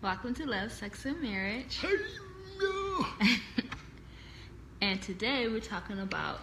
Welcome to Love, Sex, and Marriage. Hey, no. And today we're talking about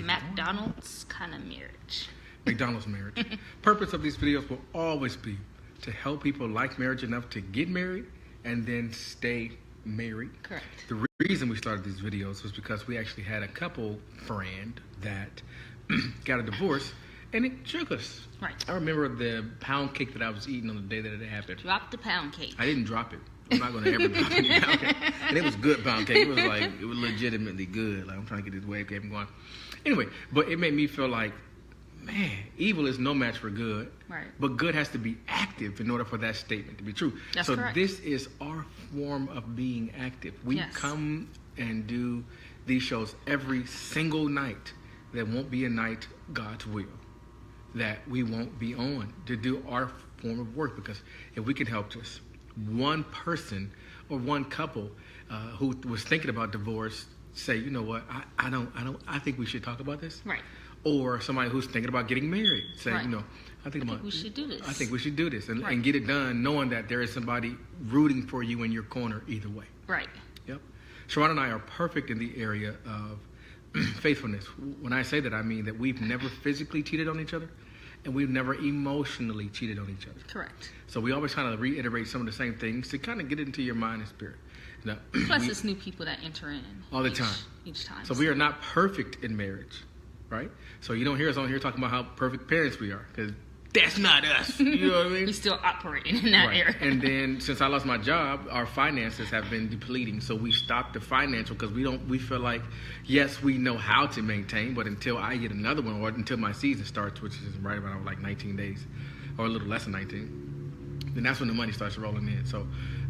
McDonald's kind of marriage. McDonald's marriage. Purpose of these videos will always be to help people like marriage enough to get married and then stay married. Correct. The reason we started these videos was because we actually had a couple friend that got a divorce and it shook us. Right. I remember the pound cake that I was eating on the day that it happened. Drop the pound cake. I didn't drop it. I'm not going to ever drop any pound cake. And it was good pound cake. It was legitimately good. Like, I'm trying to get this wave game going. Anyway, but it made me feel like, man, evil is no match for good. Right. But good has to be active in order for that statement to be true. That's so correct. This is our form of being active. We come and do these shows every single night. There won't be a night God's will that we won't be on to do our form of work, because if we can help just one person or one couple who was thinking about divorce say, you know what, I think we should talk about this. Right. Or somebody who's thinking about getting married say, right. you know, I think we should do this. I think we should do this and, right. and get it done, knowing that there is somebody rooting for you in your corner either way. Right. Yep. Sharon and I are perfect in the area of faithfulness. When I say that, I mean that we've never physically cheated on each other, and we've never emotionally cheated on each other. Correct. So we always kind of reiterate some of the same things to kind of get it into your mind and spirit. Now, plus, it's new people that enter in all the time. Each time. So we are not perfect in marriage, right? So you don't hear us on here talking about how perfect parents we are, because that's not us. You know what I mean? We're still operating in that area. And then since I lost my job, our finances have been depleting. So we stopped the financial because we feel like, yes, we know how to maintain, but until I get another one or until my season starts, which is right around like 19 days or a little less than 19, then that's when the money starts rolling in. So,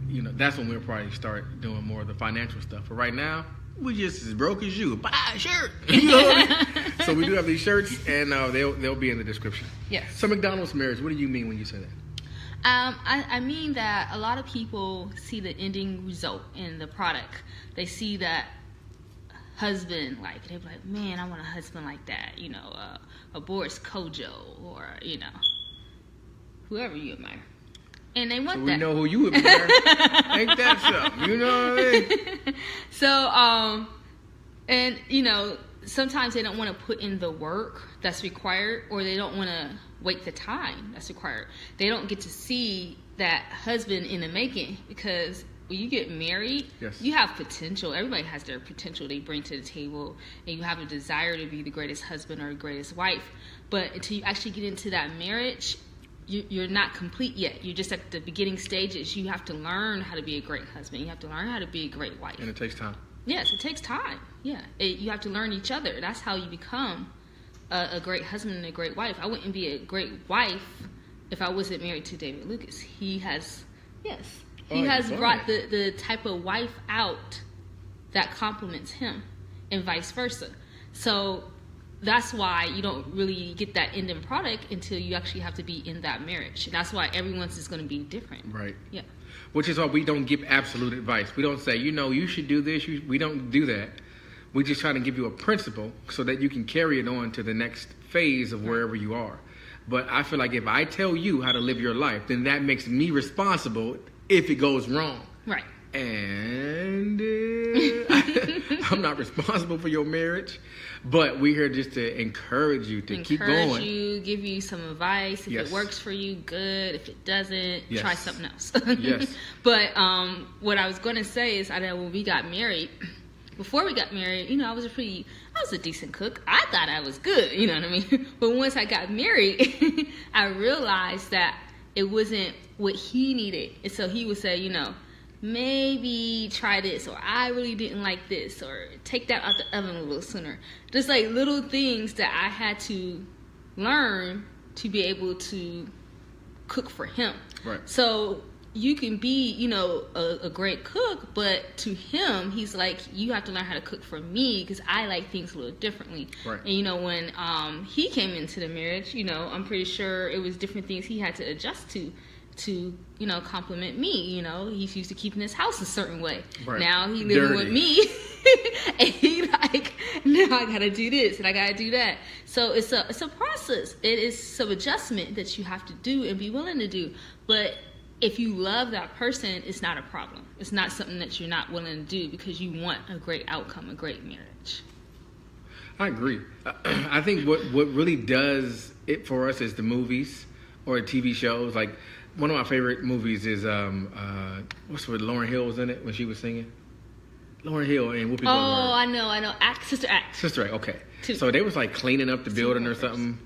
you know, that's when we'll probably start doing more of the financial stuff. But right now, we just as broke as you. Buy a shirt. You know what I mean? So we do have these shirts, and they'll be in the description. Yes. So McDonald's marriage, what do you mean when you say that? I mean that a lot of people see the ending result in the product. They see that husband, like, they're like, man, I want a husband like that. You know, a Boris Kojo, or, you know, whoever you admire. And they want so that. We know who you admire. Ain't that something? You know what I mean? So, and, you know, sometimes they don't want to put in the work that's required, or they don't want to wait the time that's required. They don't get to see that husband in the making, because when you get married, yes. you have potential. Everybody has their potential they bring to the table, and you have a desire to be the greatest husband or the greatest wife. But until you actually get into that marriage, you're not complete yet. You're just at the beginning stages. You have to learn how to be a great husband. You have to learn how to be a great wife. And it takes time. Yes, it takes time. Yeah, you have to learn each other. That's how you become a great husband and a great wife. I wouldn't be a great wife if I wasn't married to David Lucas. He has brought the type of wife out that complements him, and vice versa. So that's why you don't really get that ending product until you actually have to be in that marriage. That's why everyone's is going to be different. Right. Yeah. Which is why we don't give absolute advice. We don't say, you know, you should do this. We don't do that. We just try to give you a principle so that you can carry it on to the next phase of wherever you are. But I feel like if I tell you how to live your life, then that makes me responsible if it goes wrong. Right. And I'm not responsible for your marriage, but we're here just to encourage you to keep going. Encourage you, give you some advice. If it works for you, good. If it doesn't, try something else. Yes. But what I was going to say is, I know when we got married, before we got married, you know, I was a decent cook. I thought I was good, you know what I mean? But once I got married, I realized that it wasn't what he needed. And so he would say, you know, maybe try this, or I really didn't like this, or take that out the oven a little sooner. Just like little things that I had to learn to be able to cook for him. Right. So you can be, you know, a great cook, but to him, he's like, you have to learn how to cook for me, because I like things a little differently. Right. And, you know, when he came into the marriage, you know, I'm pretty sure it was different things he had to adjust to, you know, compliment me. You know, he's used to keeping his house a certain way. Right. Now he living with me, and he like, now I gotta do this and I gotta do that. So it's a process. It is some adjustment that you have to do and be willing to do. But if you love that person, it's not a problem. It's not something that you're not willing to do because you want a great outcome, a great marriage. I agree. I think what really does it for us is the movies or TV shows. Like, one of my favorite movies is what's with Lauryn Hill was in it when she was singing. Lauryn Hill and Whoopi Goldberg. Oh, I know. Sister Act. Sister Act. Okay. So they was like cleaning up the building or something.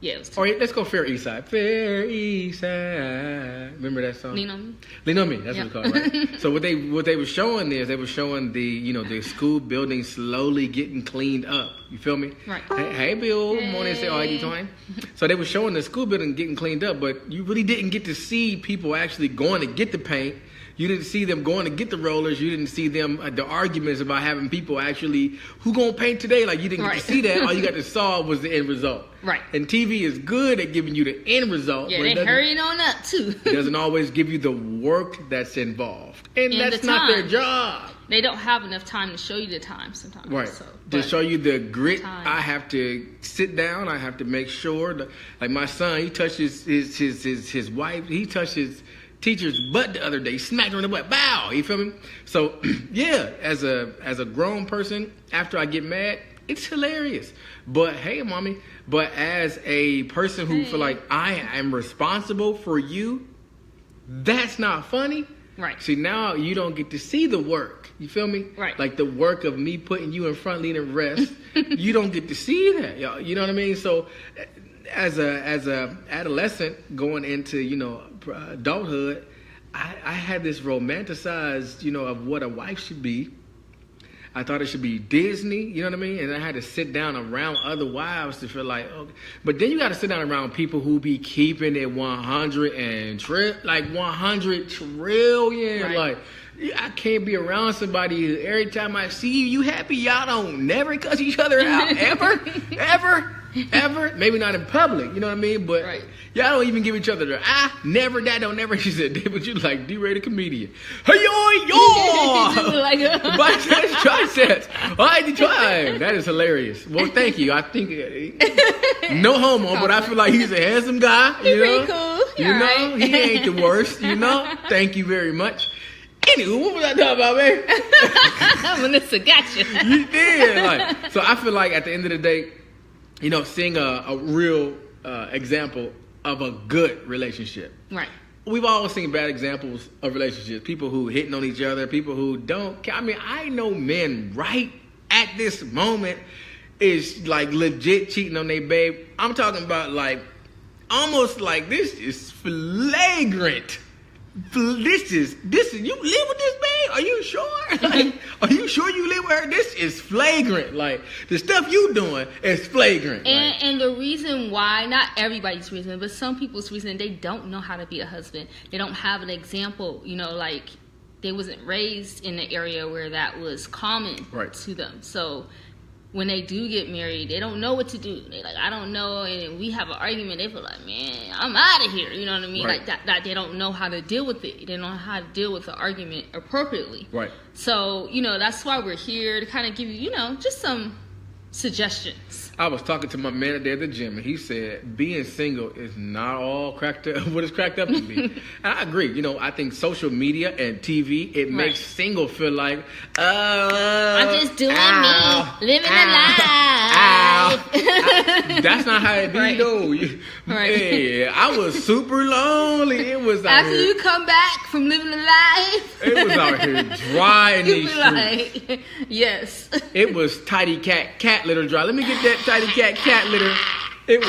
Yeah, it was. Or let's go Fair East Side. Fair East Side. Remember that song? Lean on Me. Lean on Me. That's what it's called, right? So what they were showing is they were showing the school building slowly getting cleaned up. You feel me? Right. Hey Bill. Morning. Say, how you doing? So they were showing the school building getting cleaned up, but you really didn't get to see people actually going to get the paint. You didn't see them going to get the rollers. You didn't see them the arguments about having people actually who gonna paint today. Like, you didn't get to see that. All you got to saw was the end result. Right. And TV is good at giving you the end result. Yeah, they hurrying on up too. It doesn't always give you the work that's involved, and that's not their job. They don't have enough time to show you the time sometimes. Right. So, to show you the grit, time. I have to sit down. I have to make sure that, like my son, he touches his wife. He touches teacher's butt the other day. He smacked her in the butt. Bow. You feel me? So yeah, as a grown person, after I get mad, it's hilarious. But hey, mommy. But as a person who feel like I am responsible for you, that's not funny. Right. See, now you don't get to see the work. You feel me? Right. Like the work of me putting you in front, leaning rest. You don't get to see that. You know what I mean? So as a adolescent going into, adulthood, I had this romanticized, of what a wife should be. I thought it should be Disney, you know what I mean? And I had to sit down around other wives to feel like, okay. But then you got to sit down around people who be keeping it 100 100 trillion. Right. Like, I can't be around somebody who every time I see you happy, y'all don't never cuss each other out, ever. Maybe not in public, you know what I mean? But y'all don't even give each other the never, that don't never. She said, David, you like D-rated comedian. Hey, yo! Biceps, triceps. All right, try. That is hilarious. Well, thank you. I think, no homo, but I feel like he's a handsome guy. He's pretty cool. He ain't the worst, Thank you very much. Anywho, what was I talking about, man? Melissa, gotcha. You did. So I feel like at the end of the day, seeing a real example of a good relationship. Right. We've all seen bad examples of relationships. People who hitting on each other, people who don't. I mean, I know men right at this moment is like legit cheating on their babe. I'm talking about like almost like this is flagrant. This is you live with this babe? Are you sure? Like, are you sure you live with her? This is flagrant. Like, the stuff you doing is flagrant. And the reason why, not everybody's reason, but some people's reason, they don't know how to be a husband. They don't have an example, like they wasn't raised in an area where that was common to them. So when they do get married, they don't know what to do. They like, I don't know, and we have an argument. They feel like, man, I'm out of here. You know what I mean? Right. Like that. They don't know how to deal with it. They don't know how to deal with the argument appropriately. Right. So that's why we're here to kind of give you, just some suggestions. I was talking to my man today at the gym, and he said being single is not all cracked up what it's cracked up to be. And I agree. I think social media and TV, it makes single feel like, I'm just doing me, living a life. That's not how it be, though. Hey, I was super lonely. It was out after here. You come back from living a life. It was out here dry in these streets. Like, yes. It was tidy cat litter dry. Let me get that tidy cat litter. It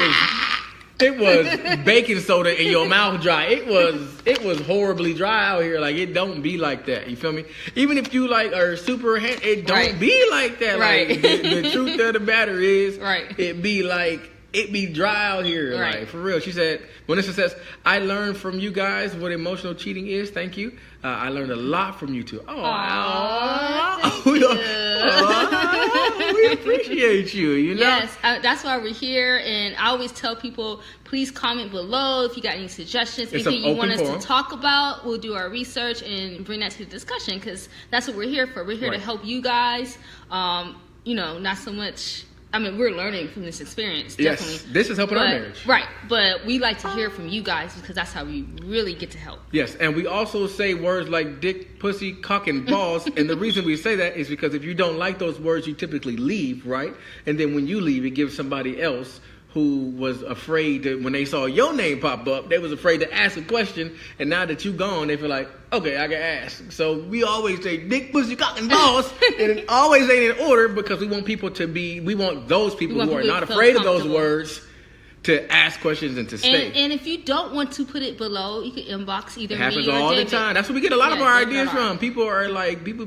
was baking soda in your mouth dry. It was horribly dry out here. Like, it don't be like that. You feel me? Even if you like are super, it don't be like that. Right. Like, the truth of the matter is, it be dry out here. Right. Like, for real. She said, Vanessa says, I learned from you guys what emotional cheating is. Thank you. I learned a lot from you too. We appreciate you, Yes, that's why we're here. And I always tell people, please comment below if you got any suggestions, anything you want us to talk about. We'll do our research and bring that to the discussion, because that's what we're here for. We're here to help you guys. Not so much I mean, we're learning from this experience, definitely. Yes, this is helping our marriage. Right, but we like to hear from you guys because that's how we really get to help. Yes, and we also say words like dick, pussy, cock, and balls. And the reason we say that is because if you don't like those words, you typically leave, right? And then when you leave, it gives somebody else who was afraid that when they saw your name pop up, they was afraid to ask a question. And now that you gone, they feel like, okay, I can ask. So we always say dick, pussy, cock, and balls. And it always ain't in order because we want people to be, we want those people who are not afraid of those words to ask questions and to stay. And if you don't want to put it below, you can inbox either me or David. It happens all the time. That's where we get a lot of our ideas from. People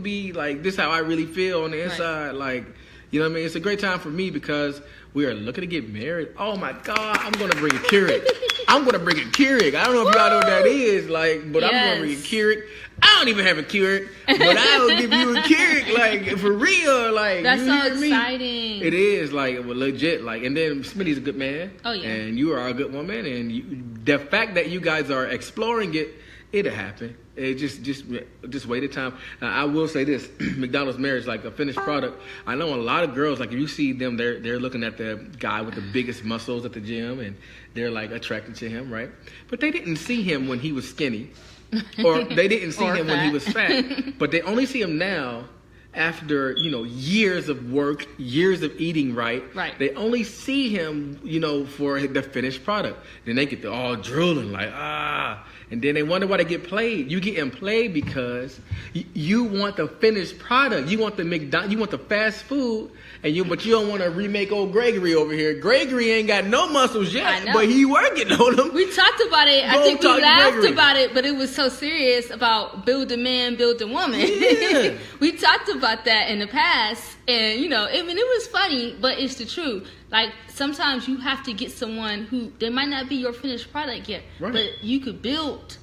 be like, this is how I really feel on the inside. Like, you know what I mean? It's a great time for me because we are looking to get married. Oh my God, I'm going to bring a Keurig. I don't know if y'all know what that is, but I'm going to bring a Keurig. I don't even have a Keurig, but I will give you a Keurig, like, for real. Like, that's so exciting. It is, legit. And then Smitty's a good man. Oh, yeah. And you are a good woman. And the fact that you guys are exploring it, it'll happen. It just waited time. Now, I will say this: McDonald's marriage, like a finished product. I know a lot of girls, like if you see them, they're looking at the guy with the biggest muscles at the gym, and they're like attracted to him, right? But they didn't see him when he was skinny, or they didn't see him when he was fat. But they only see him now after years of work, years of eating right. They only see him for the finished product. Then they get all drooling like and then they wonder why they get played. You getting played because you want the finished product. You want the McDonald's. You want the fast food, but you don't want to remake old Gregory over here. Gregory ain't got no muscles yet, but he working on them. We talked about it. I think we laughed about it, but it was so serious about build a man, build a woman. Yeah. We talked about that in the past, and it was funny, but it's the truth. Like, sometimes you have to get someone who, they might not be your finished product yet, but you could build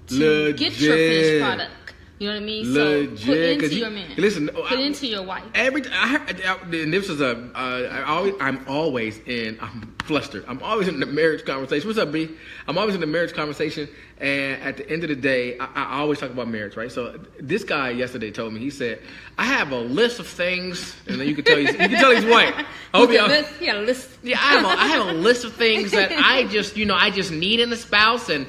to get your finished product. You know what I mean? Legit. So put into your man. Listen, put into your wife. And this is I'm flustered. I'm always in the marriage conversation. What's up, B? I'm always in the marriage conversation, and at the end of the day, I always talk about marriage, right? So this guy yesterday told me, he said, I have a list of things, and then you can tell he's white. He had a list. Yeah, I have a list of things that I just need in a spouse, and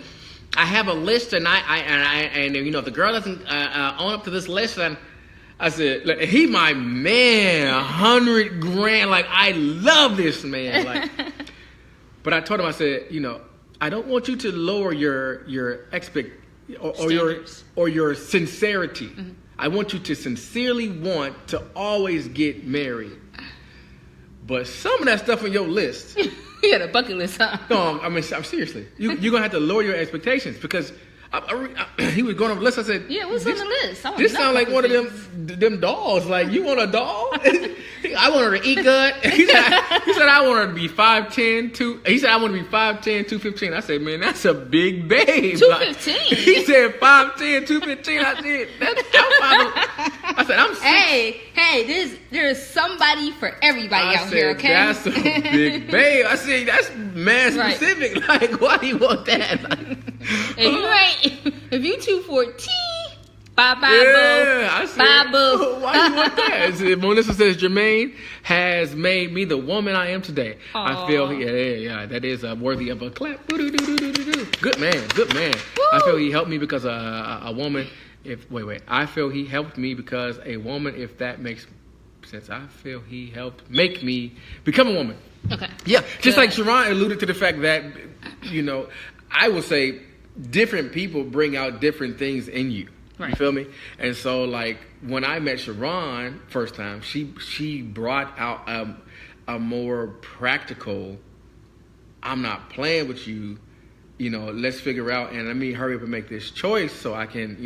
I have a list, and if the girl doesn't own up to this list, then I said, look, he my man, 100 grand. Like, I love this man. Like, but I told him, I said, I don't want you to lower your your sincerity. Mm-hmm. I want you to sincerely want to always get married. But some of that stuff on your list. You got a bucket list, huh? No, I'm seriously. You're going to have to lower your expectations because he was going over the list. I said, yeah, what's on the list? This sounds like one of them dolls. Like, you want a doll? I want her to eat good. He said, I want her to be 5'10", he said, I want to be 5'10", 215. I said, man, that's a big babe. 215? He said 5'10", 215. I said, I said, I'm 6. Hey, there's somebody for everybody out here, okay? That's a big babe. I said, that's man specific. Right. Like, why do you want that? Like, if you 214, bye, I said, bye, boo. Why you want that? Melissa says, Jermaine has made me the woman I am today. Aww. I feel, that is worthy of a clap. Good man. Woo. I feel he helped me because a woman, I feel he helped me because a woman, if that makes sense, I feel he helped make me become a woman. Okay. Yeah, just like Sharon alluded to the fact that, I will say different people bring out different things in you. Right. You feel me? And so, like, when I met Sharon first time, she brought out a more practical, I'm not playing with you, let's figure out, and let me hurry up and make this choice so I can,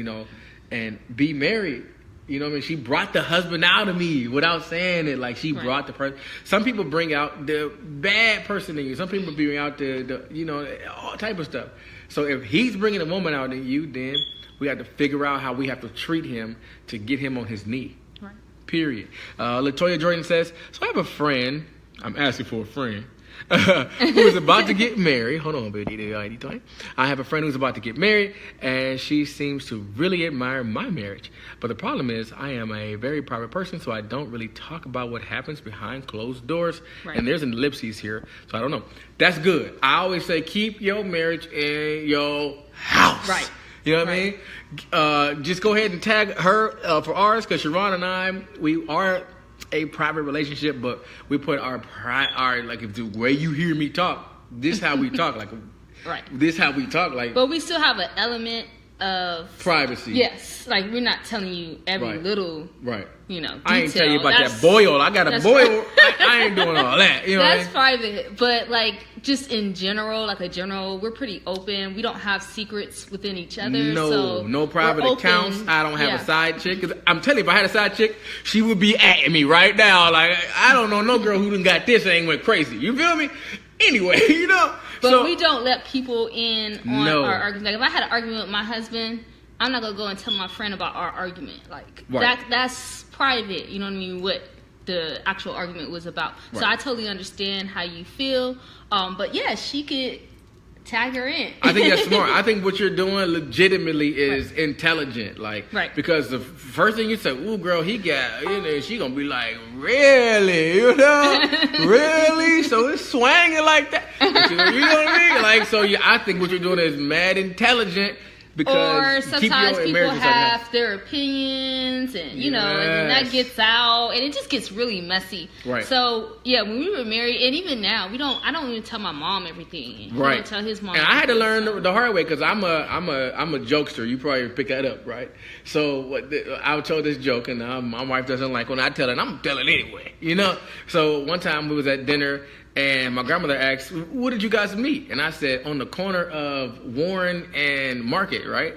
and be married. You know what I mean? She brought the husband out of me without saying it. Like, she brought the person. Some people bring out the bad person in you. Some people bring out the all type of stuff. So if he's bringing a woman out in you, then we have to figure out how we have to treat him to get him on his knee. Right. Period. Latoya Jordan says, so I have a friend. I'm asking for a friend. who is about to get married. Hold on, baby. I have a friend who's about to get married, and she seems to really admire my marriage. But the problem is, I am a very private person, so I don't really talk about what happens behind closed doors. Right. And there's an ellipses here, so I don't know. That's good. I always say keep your marriage in your house. Right. You know what I mean? Just go ahead and tag her for ours, because Sharon and I, we are a private relationship, but we put our like, if the way you hear me talk, this how we talk, like, right. This how we talk, like. But we still have an element of privacy. Yes, like we're not telling you every little, detail. I ain't tell you about that boil. I got a boil. I ain't doing all that. You know, that's private. But like, just in general, we're pretty open. We don't have secrets within each other. No private accounts. I don't have a side chick. 'Cause I'm telling you, if I had a side chick, she would be at me right now. Like, I don't know no girl who done got this and ain't went crazy. You feel me? Anyway, you know. But we don't let people in on our arguments. Like, if I had an argument with my husband, I'm not gonna go and tell my friend about our argument. Like, that's private. You know what I mean? What the actual argument was about. Right. So I totally understand how you feel. But yeah, she could tag her in. I think that's smart. I think what you're doing legitimately is intelligent. Like, because the first thing you say, ooh, girl, he got, you know, she gonna be like, really? You know? Really? So it's swanging like that? You know what I mean? Like, so I think what you're doing is mad intelligent. Because or sometimes people have their opinions, and you know, and then that gets out, and it just gets really messy. Right. So yeah, when we were married, and even now, I don't even tell my mom everything. Right. I don't tell his mom. And I had to learn the hard way, because I'm a jokester. You probably pick that up, right? So I told this joke, and my wife doesn't like when I tell it. And I'm telling anyway, you know. So one time we was at dinner. And my grandmother asked, "What did you guys meet?" And I said, "On the corner of Warren and Market, right?"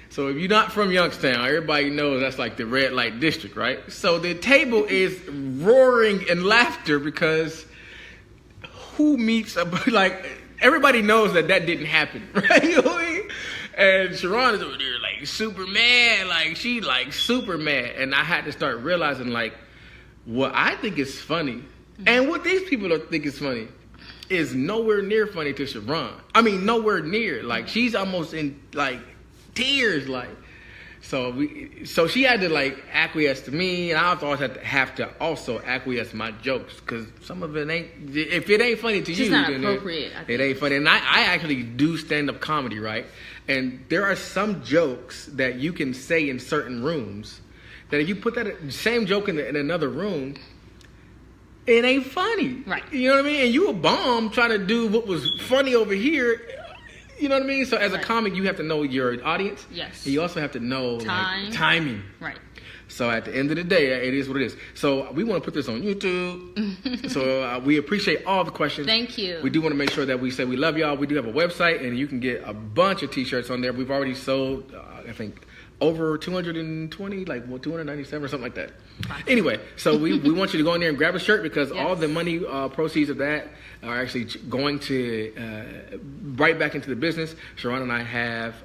So if you're not from Youngstown, everybody knows that's like the red light district, right? So the table is roaring in laughter, because who meets like, everybody knows that didn't happen, right? You know what I mean? And Sharon is over there like super mad, like she like super mad. And I had to start realizing, like, what I think is funny and what these people think is funny is nowhere near funny to Sharon. I mean, nowhere near. Like, she's almost in, like, tears, like. So she had to, like, acquiesce to me, and I always have to also acquiesce my jokes, because some of it ain't, if it ain't funny to you, not then appropriate. It ain't funny. And I actually do stand-up comedy, right? And there are some jokes that you can say in certain rooms that if you put that same joke in another room, it ain't funny. Right. You know what I mean? And you a bomb trying to do what was funny over here. You know what I mean? So as a comic, you have to know your audience. Yes. And you also have to know like, timing. Right. So at the end of the day, it is what it is. So we want to put this on YouTube. So we appreciate all the questions. Thank you. We do want to make sure that we say we love y'all. We do have a website, and you can get a bunch of T-shirts on there. We've already sold, I think, over 220, like 297 or something like that. Anyway, so we want you to go in there and grab a shirt, because all the money proceeds of that are actually going to right back into the business. Sharon and I have,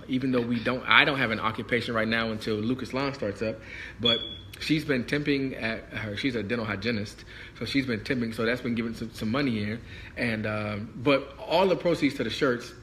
even though I don't have an occupation right now until Lucas Long starts up, but she's been temping at her. She's a dental hygienist, so she's been temping. So that's been giving some money in, and but all the proceeds to the shirts,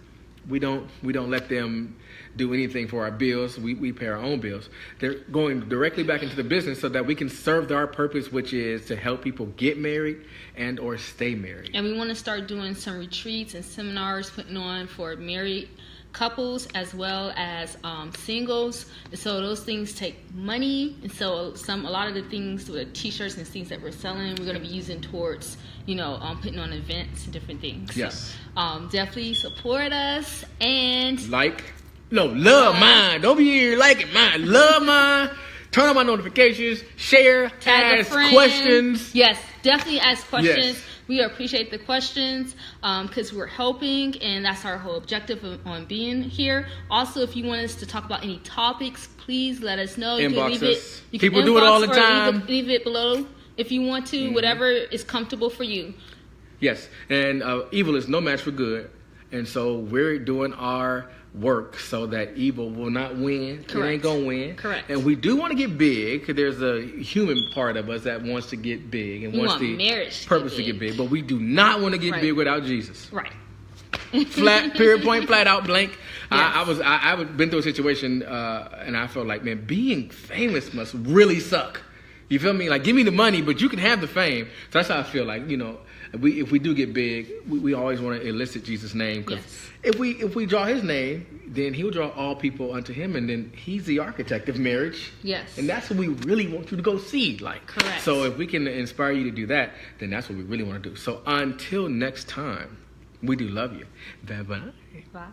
we don't let them do anything for our bills. We pay our own bills. They're going directly back into the business so that we can serve our purpose, which is to help people get married and or stay married. And we want to start doing some retreats and seminars, putting on for married couples as well as singles. And so those things take money, and so a lot of the things, the T-shirts and things that we're selling, we're going to be using towards putting on events and different things. Yes. So definitely support us and love mine. Don't be here liking mine. Love mine. Turn on my notifications. Share. Ask questions. Yes, definitely ask questions. Yes. We appreciate the questions because we're helping, and that's our whole objective on being here. Also, if you want us to talk about any topics, please let us know. You inbox can leave us. It. People do it all the time. Leave it below if you want to. Whatever is comfortable for you. Yes, and evil is no match for good, and so we're doing our work so that evil will not win. Correct. It ain't gonna win. Correct. And we do want to get big. There's a human part of us that wants to get big and wants the marriage purpose to get big. But we do not want to get big without Jesus. Right. Flat, period, point, flat out, blank. Yes. I've been through a situation, and I felt like, man, being famous must really suck. You feel me? Like, give me the money, but you can have the fame. So that's how I feel like, if we do get big, we always want to elicit Jesus' name. Because if we draw his name, then he'll draw all people unto him. And then he's the architect of marriage. Yes. And that's what we really want you to go see. Correct. So if we can inspire you to do that, then that's what we really want to do. So until next time, we do love you. Bye-bye. Bye.